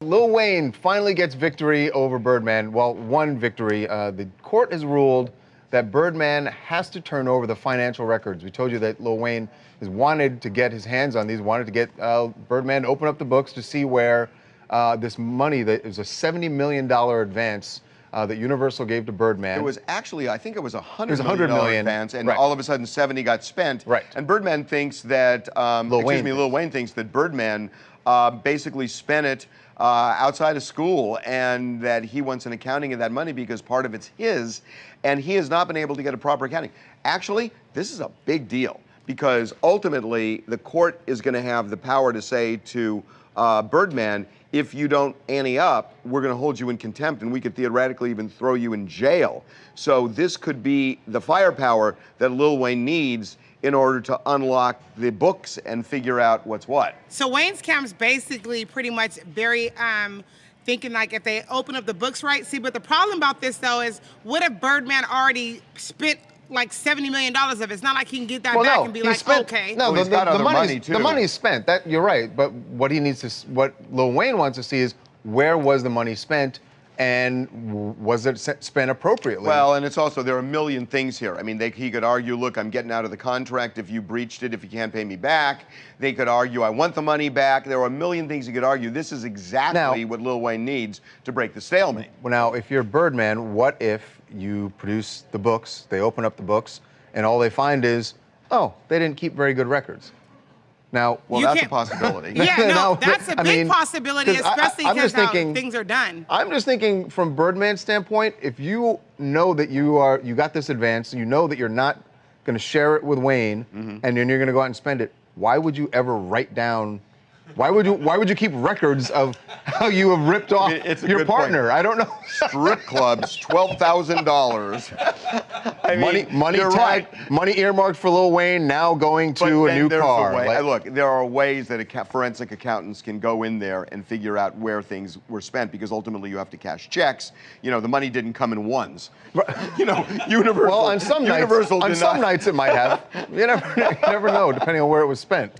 Lil Wayne finally gets victory over Birdman. Well, one victory. The court has ruled that Birdman has to turn over the financial records. We told you that Lil Wayne has wanted to get his hands on these, wanted to get Birdman to open up the books to see where this money, that is a $70 million advance that Universal gave to Birdman. It was actually, I think it was $100 million advance, and all of a sudden 70 got spent. Right. And Birdman thinks that, Lil Wayne thinks that Birdman basically spent it outside of school, and that he wants an accounting of that money because part of it's his, and he has not been able to get a proper accounting. Actually, this is a big deal because ultimately the court is going to have the power to say to Birdman, if you don't ante up, we're going to hold you in contempt, and we could theoretically even throw you in jail. So this could be the firepower that Lil Wayne needs in order to unlock the books and figure out what's what. So Wayne's camp's basically pretty much very thinking like if they open up the books right. See, but the problem about this though is what if Birdman already spent like $70 million of it? It's not like he can get that back and be like, okay. No, well, the money's spent. That you're right. But what he needs to, what Lil Wayne wants to see is where was the money spent, and was it spent appropriately? Well, and it's also, there are a million things here. I mean, he could argue, look, I'm getting out of the contract if you breached it, if you can't pay me back. They could argue, I want the money back. There are a million things he could argue. This is exactly what Lil Wayne needs to break the stalemate. Well, now, if you're Birdman, what if you produce the books, they open up the books, and all they find is, oh, they didn't keep very good records. Now, well, that's a possibility. Yeah, no, that's a big possibility, especially because how things are done. I'm just thinking from Birdman's standpoint, if you know that you got this advance, you know that you're not going to share it with Wayne, and then you're going to go out and spend it, why would you ever write down? Why would you keep records of how you have ripped off your partner? Point. I don't know. Strip clubs, $12,000. I mean, money earmarked for Lil Wayne, now going to a new car. Look, there are ways that forensic accountants can go in there and figure out where things were spent, because ultimately you have to cash checks. You know, the money didn't come in ones. You know, Universal. Well, on some nights it might have. You never know, depending on where it was spent.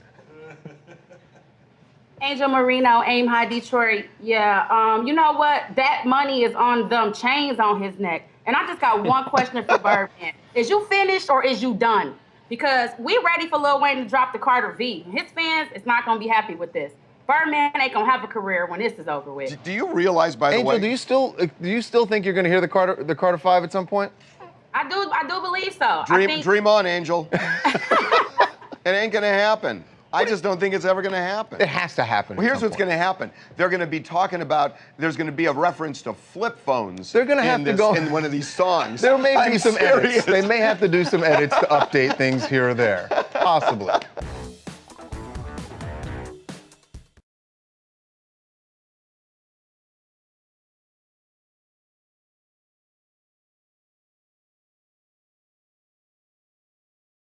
Angel Marino, Aim High, Detroit. Yeah, you know what? That money is on them chains on his neck. And I just got one question for Birdman. Is you finished or is you done? Because we ready for Lil Wayne to drop the Carter V. His fans is not gonna be happy with this. Birdman ain't gonna have a career when this is over with. Do you realize, by the way? Angel, do you still think you're gonna hear the Carter V at some point? I do believe so. Dream on, Angel. It ain't gonna happen. I just don't think it's ever going to happen. It has to happen. Well, here's what's going to happen. They're going to be talking about, there's going to be a reference to flip phones. They're going to have to go in one of these songs. There may be some edits. They may have to do some edits to update things here or there. Possibly.